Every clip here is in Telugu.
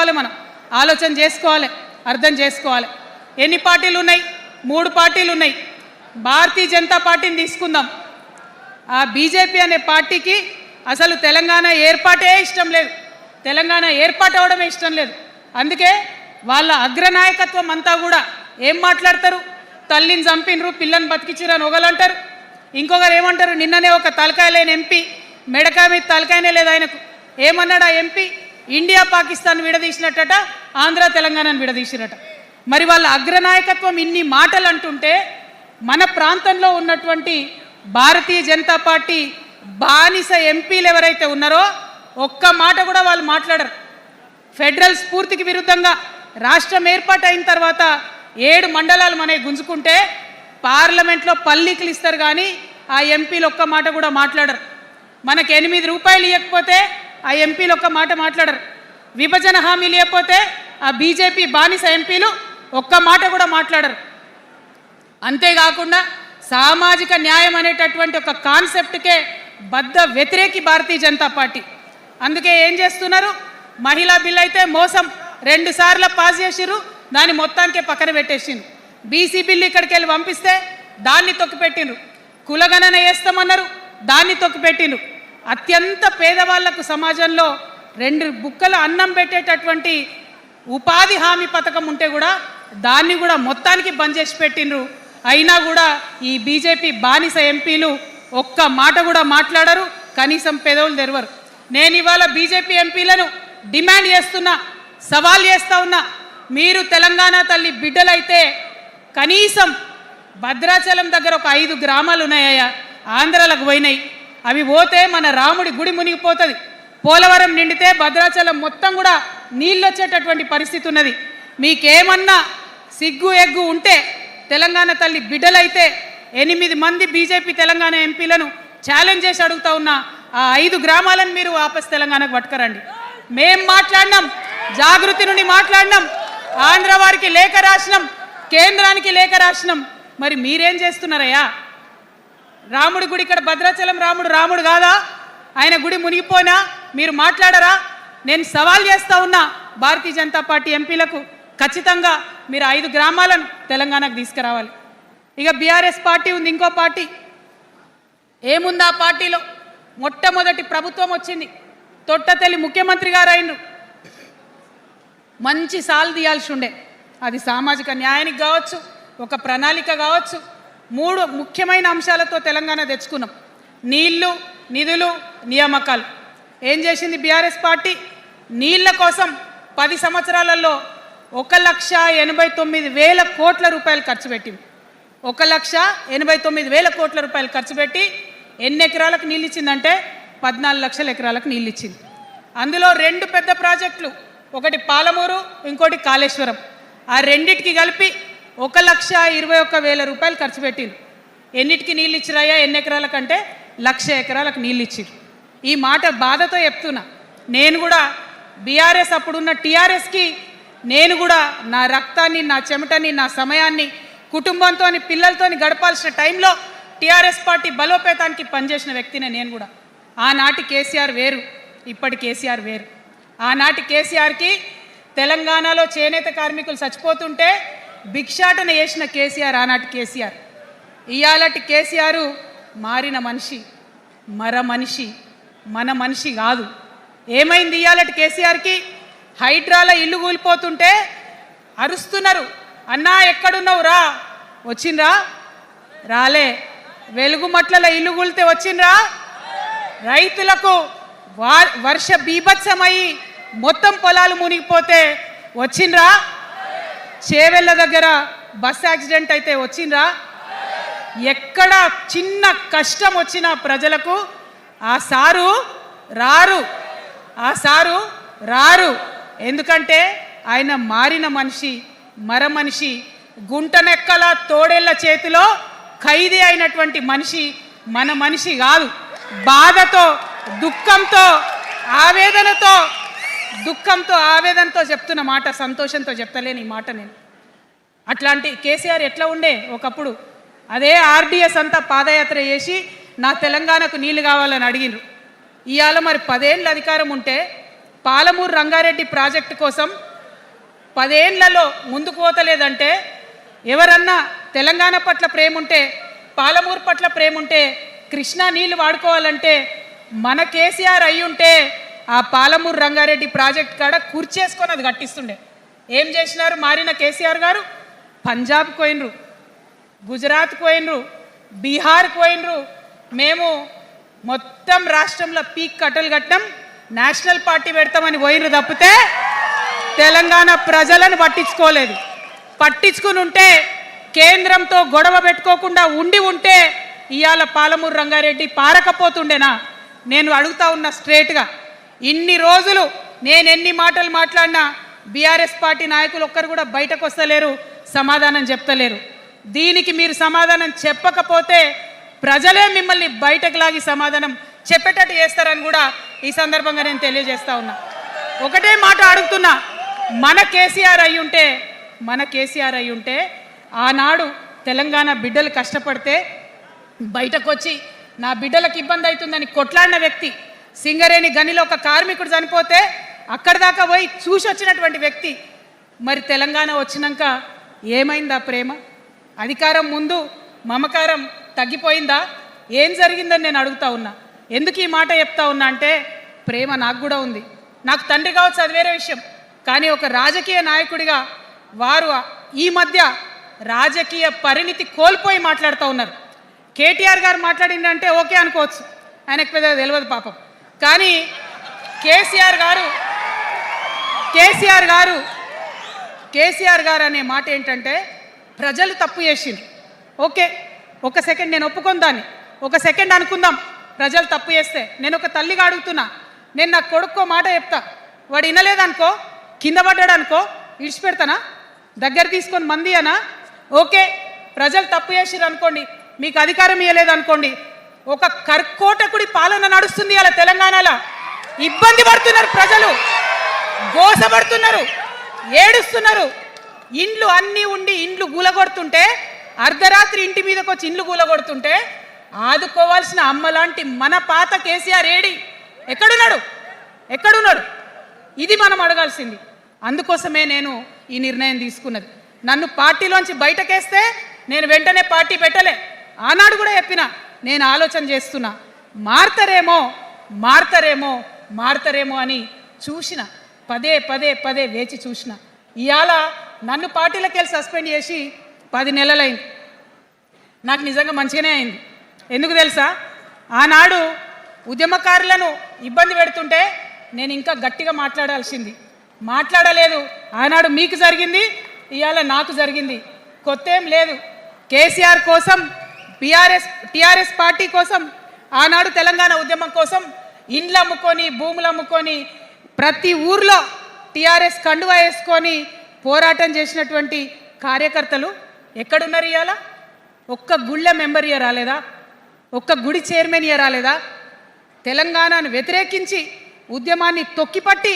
చేసుకోవాలి, మనం ఆలోచన చేసుకోవాలి, అర్థం చేసుకోవాలి. ఎన్ని పార్టీలు ఉన్నాయి? 3 పార్టీలు ఉన్నాయి. భారతీయ జనతా పార్టీని తీసుకుందాం. ఆ బీజేపీ అనే పార్టీకి అసలు తెలంగాణ ఏర్పాటే ఇష్టం లేదు, తెలంగాణ ఏర్పాటు అవడమే ఇష్టం లేదు. అందుకే వాళ్ళ అగ్రనాయకత్వం అంతా కూడా ఏం మాట్లాడతారు? తల్లిని చంపినరు, పిల్లని బతికించరు అని ఒకరు అంటారు. ఇంకొకరు ఏమంటారు? నిన్ననే ఒక తలకాయ లేని ఎంపీ, మెడకాయ మీద తలకాయనే లేదు ఆయనకు, ఏమన్నాడు ఆ ఎంపీ? ఇండియా పాకిస్తాన్ విడదీసినట్టట, ఆంధ్ర తెలంగాణను విడదీసినట. మరి వాళ్ళ అగ్రనాయకత్వం ఇన్ని మాటలు అంటుంటే మన ప్రాంతంలో ఉన్నటువంటి భారతీయ జనతా పార్టీ బానిస ఎంపీలు ఎవరైతే ఉన్నారో ఒక్క మాట కూడా వాళ్ళు మాట్లాడరు. ఫెడరల్ స్ఫూర్తికి విరుద్ధంగా రాష్ట్రం ఏర్పాటు అయిన తర్వాత 7 మండలాలు మనకి గుంజుకుంటే పార్లమెంట్లో పల్లీకులు ఇస్తారు, కానీ ఆ ఎంపీలు ఒక్క మాట కూడా మాట్లాడరు. మనకు 8 రూపాయలు ఇవ్వకపోతే ఆ ఎంపీలు ఒక్క మాట మాట్లాడరు. విభజన హామీలు ఇవ్వకపోతే ఆ బీజేపీ బానిస ఎంపీలు ఒక్క మాట కూడా మాట్లాడరు. అంతేకాకుండా సామాజిక న్యాయం అనేటటువంటి ఒక కాన్సెప్ట్కే బద్ద వ్యతిరేకి భారతీయ జనతా పార్టీ. అందుకే ఏం చేస్తున్నారు? మహిళా బిల్ అయితే మోసం 2 సార్లు పాస్ చేసిర్రు, దాన్ని మొత్తానికే పక్కన పెట్టేసిండ్రు. బీసీ బిల్లు ఇక్కడికి వెళ్ళి పంపిస్తే దాన్ని తొక్కిపెట్టిండ్రు. కులగణన వేస్తామన్నారు, దాన్ని తొక్కిపెట్టిండ్రు. అత్యంత పేదవాళ్లకు సమాజంలో 2 బుక్కలు అన్నం పెట్టేటటువంటి ఉపాధి హామీ పథకం ఉంటే కూడా దాన్ని కూడా మొత్తానికి బంద్ చేసి పెట్టిండ్రు. అయినా కూడా ఈ బీజేపీ బానిస ఎంపీలు ఒక్క మాట కూడా మాట్లాడరు, కనీసం పెదవులు తెరవరు. నేను ఇవాళ బీజేపీ ఎంపీలను డిమాండ్ చేస్తున్నా, సవాల్ చేస్తా ఉన్నా, మీరు తెలంగాణ తల్లి బిడ్డలైతే కనీసం భద్రాచలం దగ్గర ఒక 5 గ్రామాలు ఉన్నాయా, ఆంధ్రాలకు పోయినాయి, అవి పోతే మన రాముడి గుడి మునిగిపోతుంది. పోలవరం నిండితే భద్రాచలం మొత్తం కూడా నీళ్ళు వచ్చేటటువంటి పరిస్థితి ఉన్నది. మీకేమన్నా సిగ్గు ఎగ్గు ఉంటే తెలంగాణ తల్లి బిడ్డలైతే 8 మంది బీజేపీ తెలంగాణ ఎంపీలను ఛాలెంజ్ చేసి అడుగుతా ఉన్నా, ఆ 5 గ్రామాలను మీరు వాపస్ తెలంగాణకు పట్టుకరండి. మేం మాట్లాడినాం, జాగృతి నుండి మాట్లాడినాం, ఆంధ్ర వారికి లేఖ రాసినాం, కేంద్రానికి లేఖ రాసినాం. మరి మీరేం చేస్తున్నారయ్యా? రాముడి గుడి ఇక్కడ భద్రాచలం రాముడు కాదా? ఆయన గుడి మునిగిపోయినా మీరు మాట్లాడరా? నేను సవాల్ చేస్తా ఉన్నా భారతీయ జనతా పార్టీ ఎంపీలకు, ఖచ్చితంగా మీరు 5 గ్రామాలను తెలంగాణకు తీసుకురావాలి. ఇక బీఆర్ఎస్ పార్టీ ఉంది, ఇంకో పార్టీ. ఏముంది ఆ పార్టీలో? మొట్టమొదటి ప్రభుత్వం వచ్చింది, తొట్టతల్లి ముఖ్యమంత్రి గారు అయినరు. మంచి సాలు తీయాల్సి ఉండే, అది సామాజిక న్యాయానికి కావచ్చు, ఒక ప్రణాళిక కావచ్చు. 3 ముఖ్యమైన అంశాలతో తెలంగాణ తెచ్చుకున్నాం: నీళ్లు, నిధులు, నియామకాలు. ఏం చేసింది బీఆర్ఎస్ పార్టీ? నీళ్ల కోసం 10 సంవత్సరాలలో 1,89,000 కోట్ల రూపాయలు ఖర్చు పెట్టింది. 1,89,000 కోట్ల రూపాయలు ఖర్చు పెట్టి ఎన్ని ఎకరాలకు నీళ్ళు ఇచ్చిందంటే 14 లక్షల ఎకరాలకు నీళ్ళు ఇచ్చింది. అందులో 2 పెద్ద ప్రాజెక్టులు, ఒకటి పాలమూరు, ఇంకోటి కాళేశ్వరం. ఆ రెండిటికి కలిపి 1,21,000 రూపాయలు ఖర్చు పెట్టింది. ఎన్నిటికి నీళ్ళు ఇచ్చిరాయా? ఎన్ని ఎకరాలకంటే 1,00,000 ఎకరాలకు నీళ్ళు ఇచ్చిరు. ఈ మాట బాధతో చెప్తున్నా. నేను కూడా బీఆర్ఎస్ అప్పుడున్న టీఆర్ఎస్కి నేను కూడా నా రక్తాన్ని, నా చెమటని, నా సమయాన్ని కుటుంబంతో, పిల్లలతో గడపాల్సిన టైంలో టీఆర్ఎస్ పార్టీ బలోపేతానికి పనిచేసిన వ్యక్తినే నేను కూడా. ఆనాటి కేసీఆర్ వేరు, ఇప్పటి కేసీఆర్ వేరు. ఆనాటి కేసీఆర్కి తెలంగాణలో చేనేత కార్మికులు చచ్చిపోతుంటే భిక్షాటన చేసిన కేసీఆర్ ఆనాటి కేసీఆర్. ఇయాలటి కేసీఆర్ మారిన మనిషి, మనిషి, మన మనిషి కాదు. ఏమైంది ఇయాలటి కేసీఆర్కి? హైడ్రాల ఇల్లు కూలిపోతుంటే అరుస్తున్నారు, అన్నా ఎక్కడున్నావు రా, వచ్చిండ్రా? రాలే. వెలుగుమట్ల ఇల్లు కూలితే వచ్చిండ్రా? రైతులకు వర్ష బీభత్సమై మొత్తం పొలాలు మునిగిపోతే వచ్చిండ్రా? చేవెళ్ళ దగ్గర బస్ యాక్సిడెంట్ అయితే వచ్చిండ్రా? ఎక్కడ చిన్న కష్టం వచ్చిన ప్రజలకు ఆ సారు రారు, ఆ సారు రారు. ఎందుకంటే ఆయన మారిన మనిషి, మనిషి, గుంటనెక్కల తోడేళ్ల చేతిలో ఖైదీ అయినటువంటి మనిషి, మన మనిషి కాదు. బాధతో, దుఃఖంతో, ఆవేదనతో చెప్తున్న మాట, సంతోషంతో చెప్తలేని ఈ మాట నేను. అట్లాంటి కేసీఆర్ ఎట్లా ఉండే ఒకప్పుడు? అదే ఆర్డీఎస్ అంతా పాదయాత్ర చేసి నా తెలంగాణకు నీళ్లు కావాలని అడిగినరు. ఇవాళ మరి 10 ఏళ్ళ అధికారం ఉంటే పాలమూరు రంగారెడ్డి ప్రాజెక్టు కోసం 10 ఏళ్లలో ముందుకు పోతలేదంటే ఎవరన్నా తెలంగాణ పట్ల ప్రేమ ఉంటే, పాలమూరు పట్ల ప్రేమ ఉంటే, కృష్ణా నీళ్లు వాడుకోవాలంటే మన కేసీఆర్ అయ్యుంటే ఆ పాలమూరు రంగారెడ్డి ప్రాజెక్ట్ కాడ కుర్చేసుకొని అది కట్టిస్తుండే. ఏం చేసినారు మారిన కేసీఆర్ గారు? పంజాబ్ పోయినరు, గుజరాత్ పోయినరు, బీహార్ పోయినరు. మేము మొత్తం రాష్ట్రంలో పీక్ కట్టలు కట్టాం, నేషనల్ పార్టీ పెడతామని పోయినరు తప్పితే తెలంగాణ ప్రజలను పట్టించుకోలేదు. పట్టించుకుని ఉంటే, కేంద్రంతో గొడవ పెట్టుకోకుండా ఉంటే ఇవాళ పాలమూరు రంగారెడ్డి పారకపోతుండేనా? నేను అడుగుతా ఉన్నా స్ట్రేట్గా. ఇన్ని రోజులు నేను ఎన్ని మాటలు మాట్లాడినా బీఆర్ఎస్ పార్టీ నాయకులు ఒక్కరు కూడా బయటకు వస్తలేరు, సమాధానం చెప్తలేరు. దీనికి మీరు సమాధానం చెప్పకపోతే ప్రజలే మిమ్మల్ని బయటకు లాగి సమాధానం చెప్పేటట్టు చేస్తారని కూడా ఈ సందర్భంగా నేను తెలియజేస్తా ఉన్నా. ఒకటే మాట అడుగుతున్నా, మన కేసీఆర్ అయి ఉంటే ఆనాడు తెలంగాణ బిడ్డలు కష్టపడితే బయటకు వచ్చి నా బిడ్డలకు ఇబ్బంది అవుతుందని కొట్లాడిన వ్యక్తి, సింగరేణి గనిలో ఒక కార్మికుడు చనిపోతే అక్కడి దాకా పోయి చూసి వచ్చినటువంటి వ్యక్తి, మరి తెలంగాణ వచ్చినాక ఏమైందా ప్రేమ? అధికారం ముందు మమకారం తగ్గిపోయిందా? ఏం జరిగిందని నేను అడుగుతా ఉన్నా. ఎందుకు ఈ మాట చెప్తా ఉన్నా అంటే, ప్రేమ నాకు కూడా ఉంది. నాకు తండ్రి కావచ్చు, అది వేరే విషయం. కానీ ఒక రాజకీయ నాయకుడిగా వారు ఈ మధ్య రాజకీయ పరిణితి కోల్పోయి మాట్లాడుతూ ఉన్నారు. కేటీఆర్ గారు మాట్లాడిందంటే ఓకే అనుకోవచ్చు, ఆయనకు పెద్దగా తెలియదు పాపం. కానీ కేసీఆర్ గారు అనే మాట ఏంటంటే, ప్రజలు తప్పు చేసిండ్రు. ఓకే, ఒక సెకండ్ నేను ఒప్పుకొని దాన్ని, ఒక సెకండ్ అనుకుందాం. ప్రజలు తప్పు చేస్తే నేను ఒక తల్లిగా అడుగుతున్నా, నేను నా కొడుకో మాట చెప్తా, వాడు వినలేదనుకో, కింద పడ్డాడు అనుకో, ఇడిచిపెడతానా? దగ్గర తీసుకొని మంది అనా? ఓకే, ప్రజలు తప్పు చేసిర్రు అనుకోండి, మీకు అధికారం ఇవ్వలేదు అనుకోండి, ఒక కర్కోటకుడి పాలన నడుస్తుంది అలా తెలంగాణలో. ఇబ్బంది పడుతున్నారు ప్రజలు, గోసపడుతున్నారు, ఏడుస్తున్నారు. ఇండ్లు అన్నీ ఉండి ఇండ్లు గూలగొడుతుంటే, అర్ధరాత్రి ఇంటి మీదకి వచ్చి ఇండ్లు గూలగొడుతుంటే ఆదుకోవాల్సిన అమ్మలాంటి మన పాత కేసీఆర్ ఏడి? ఎక్కడున్నాడు? ఇది మనం అడగాల్సింది. అందుకోసమే నేను ఈ నిర్ణయం తీసుకున్నది. నన్ను పార్టీలోంచి బయటకేస్తే నేను వెంటనే పార్టీ పెట్టలే. ఆనాడు కూడా చెప్పిన, నేను ఆలోచన చేస్తున్నా, మారతారేమో అని చూసిన, పదే వేచి చూసిన. ఇవాళ నన్ను పార్టీలోకి వెళ్ళి సస్పెండ్ చేసి 10 నెలలైంది. నాకు నిజంగా మంచిగానే అయింది. ఎందుకు తెలుసా? ఆనాడు ఉద్యమకారులను ఇబ్బంది పెడుతుంటే నేను ఇంకా గట్టిగా మాట్లాడలేదు. ఆనాడు మీకు జరిగింది, ఇవాళ నాకు జరిగింది. కొత్త ఏం లేదు. కేసీఆర్ కోసం, టీఆర్ఎస్ పార్టీ కోసం, ఆనాడు తెలంగాణ ఉద్యమం కోసం ఇండ్లు అమ్ముకొని, భూములు అమ్ముకొని, ప్రతి ఊర్లో టీఆర్ఎస్ కండువా వేసుకొని పోరాటం చేసినటువంటి కార్యకర్తలు ఎక్కడున్నారు ఇవాళ? ఒక్క గుళ్ళ మెంబర్ ఇయర్ రాలేదా? ఒక్క గుడి చైర్మన్ ఇయర్ రాలేదా? తెలంగాణను వ్యతిరేకించి ఉద్యమాన్ని తొక్కిపట్టి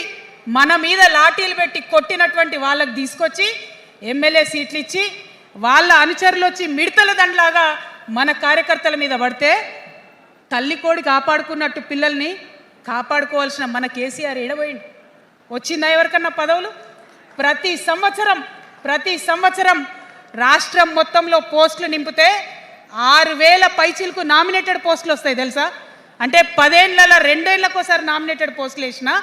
మన మీద లాఠీలు పెట్టి కొట్టినటువంటి వాళ్ళకి తీసుకొచ్చి ఎమ్మెల్యే సీట్లు ఇచ్చి, వాళ్ళ అనుచరులు వచ్చి మిడతల దండలాగా మన కార్యకర్తల మీద పడితే, తల్లి కోడి కాపాడుకున్నట్టు పిల్లల్ని కాపాడుకోవాల్సిన మన కేసీఆర్ ఎడబోయింది. వచ్చిందా ఎవరికన్నా పదవులు? ప్రతి సంవత్సరం రాష్ట్రం మొత్తంలో పోస్టులు నింపితే 6,000 పైచీలకు నామినేటెడ్ పోస్టులు వస్తాయి తెలుసా? అంటే 10 ఏళ్లలో 2 ఏళ్లకోసారి నామినేటెడ్ పోస్టులు వేసినా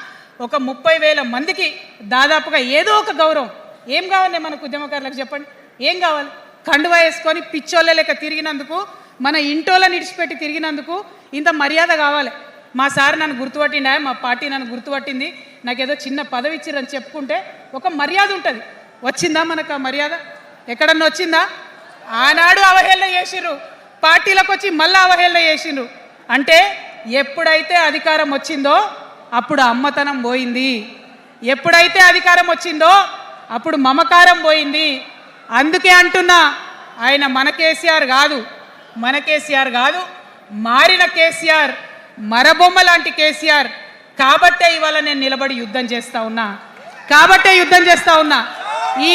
ఒక 30,000 మందికి దాదాపుగా ఏదో ఒక గౌరవం. ఏం కావాలి మనకు ఉద్యమకారులకు చెప్పండి? ఏం కావాలి? కండువా వేసుకొని పిచ్చోళ్ళ లెక్క తిరిగినందుకు, మన ఇంటోళ్ళని ఇడిచిపెట్టి తిరిగినందుకు ఇంత మర్యాద కావాలి. మా సార్ నన్ను గుర్తుపట్టిండా, మా పార్టీ నన్ను గుర్తుపట్టింది, నాకేదో చిన్న పదవి ఇచ్చిరని చెప్పుకుంటే ఒక మర్యాద ఉంటుంది. వచ్చిందా మనకు ఆ మర్యాద? ఎక్కడన్నా వచ్చిందా? ఆనాడు అవహేళన చేసిర్రు, పార్టీలకు వచ్చి మళ్ళీ అవహేళన చేసిండ్రు. అంటే ఎప్పుడైతే అధికారం వచ్చిందో అప్పుడు అమ్మతనం పోయింది, ఎప్పుడైతే అధికారం వచ్చిందో అప్పుడు మమకారం పోయింది. అందుకే అంటున్నా, ఆయన మన కేసీఆర్ కాదు, మారిన కేసీఆర్, మరబొమ్మ లాంటి కేసీఆర్. కాబట్టే ఇవాళ నేను నిలబడి యుద్ధం చేస్తా ఉన్నా. ఈ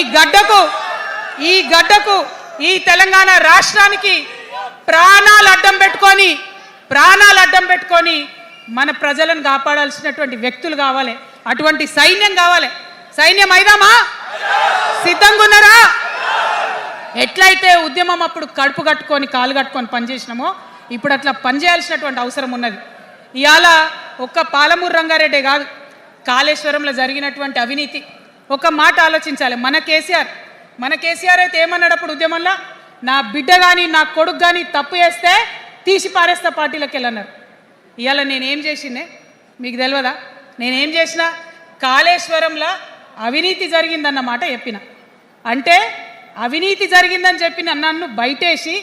గడ్డకు ఈ తెలంగాణ రాష్ట్రానికి ప్రాణాలు అడ్డం పెట్టుకొని మన ప్రజలను కాపాడాల్సినటువంటి వ్యక్తులు కావాలి. అటువంటి సైన్యం కావాలి. సైన్యం అయిదామా? సిద్ధంగా ఉన్నారా? ఎట్లయితే ఉద్యమం అప్పుడు కడుపు కట్టుకొని కాలు కట్టుకొని పనిచేసినామో ఇప్పుడు అట్లా పనిచేయాల్సినటువంటి అవసరం ఉన్నది. ఇవాళ ఒక్క పాలమూరు రంగారెడ్డి కాదు, కాళేశ్వరంలో జరిగినటువంటి అవినీతి ఒక మాట ఆలోచించాలి. మన కేసీఆర్ అయితే ఏమన్నాడు అప్పుడు ఉద్యమంలో? నా బిడ్డ కానీ నా కొడుకు కానీ తప్పు చేస్తే తీసి పారేస్తా పార్టీలకు వెళ్ళన్నారు. ఇవాళ నేనేం చేసిందే మీకు తెలియదా? నేనేం చేసిన? కాళేశ్వరంలో అవినీతి జరిగిందన్నమాట చెప్పిన. అంటే అవినీతి జరిగిందని చెప్పిన నన్ను బయటేసి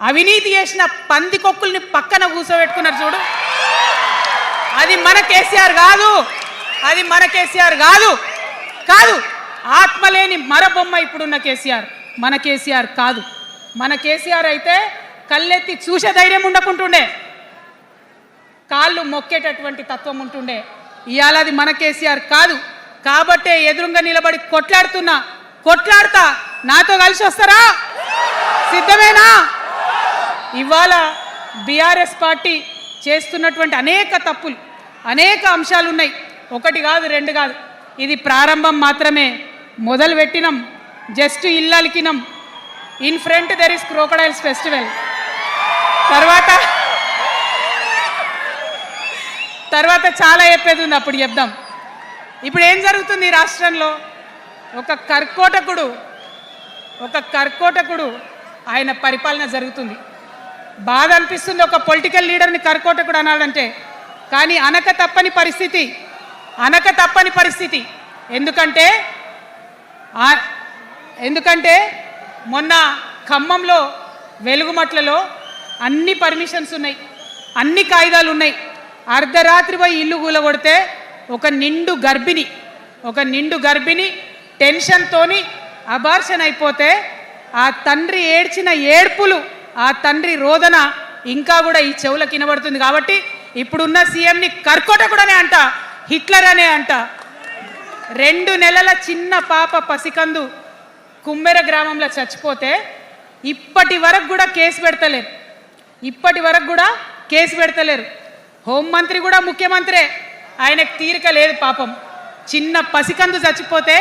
అవినీతి చేసిన పందికొక్కుల్ని పక్కన కూర్చోబెట్టుకున్నారు చూడు. అది మన కేసీఆర్ కాదు, అది మన కేసీఆర్ కాదు. కాదు, ఆత్మలేని మరబొమ్మ ఇప్పుడున్న కేసీఆర్. మన కేసీఆర్ కాదు. మన కేసీఆర్ అయితే కళ్ళెత్తి చూసే ధైర్యం ఉండకుంటుండే, కాళ్ళు మొక్కేటటువంటి తత్వం ఉంటుండే. ఇవాళ అది మన కేసీఆర్ కాదు. కాబట్టే ఎదురుగా నిలబడి కొట్లాడుతా నాతో కలిసి వస్తారా? సిద్ధమేనా? ఇవాళ బీఆర్ఎస్ పార్టీ చేస్తున్నటువంటి అనేక తప్పులు, అనేక అంశాలు ఉన్నాయి. ఒకటి కాదు, రెండు కాదు. ఇది ప్రారంభం మాత్రమే. మొదలు పెట్టినాం, జస్ట్ ఇల్లలికినాం. In front there is crocodiles festival. తర్వాత చాలా చెప్పేది ఉంది, అప్పుడు చెప్దాం. ఇప్పుడు ఏం జరుగుతుంది ఈ రాష్ట్రంలో? ఒక కర్కోటకుడు ఆయన పరిపాలన జరుగుతుంది. బాధ అనిపిస్తుంది ఒక పొలిటికల్ లీడర్ని కర్కోటకుడు అనాలంటే. కానీ అనక తప్పని పరిస్థితి. ఎందుకంటే మొన్న ఖమ్మంలో వెలుగుమట్లలో అన్ని పర్మిషన్స్ ఉన్నాయి, అన్ని కాయిదాలు ఉన్నాయి. అర్ధరాత్రి పోయి ఇల్లు కూలగొడితే ఒక నిండు గర్భిణి టెన్షన్తోని అబార్షన్ అయిపోతే ఆ తండ్రి ఏడ్చిన ఏడ్పులు, ఆ తండ్రి రోదన ఇంకా కూడా ఈ చెవులకు వినబడుతుంది. కాబట్టి ఇప్పుడున్న సీఎంని కర్కోటకుడనే అంట, హిట్లర్ అనే అంట. 2 నెలల చిన్న పాప పసికందు కుమ్మెర గ్రామంలో చచ్చిపోతే ఇప్పటి వరకు కూడా కేసు పెడతలేరు. హోంమంత్రి కూడా ముఖ్యమంత్రే, ఆయనకు తీరిక లేదు పాపం. చిన్న పసికందు చచ్చిపోతే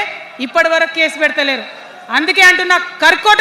ఇప్పటి వరకు కేసు పెడతలేరు. అందుకే అంటున్నా, కర్కోట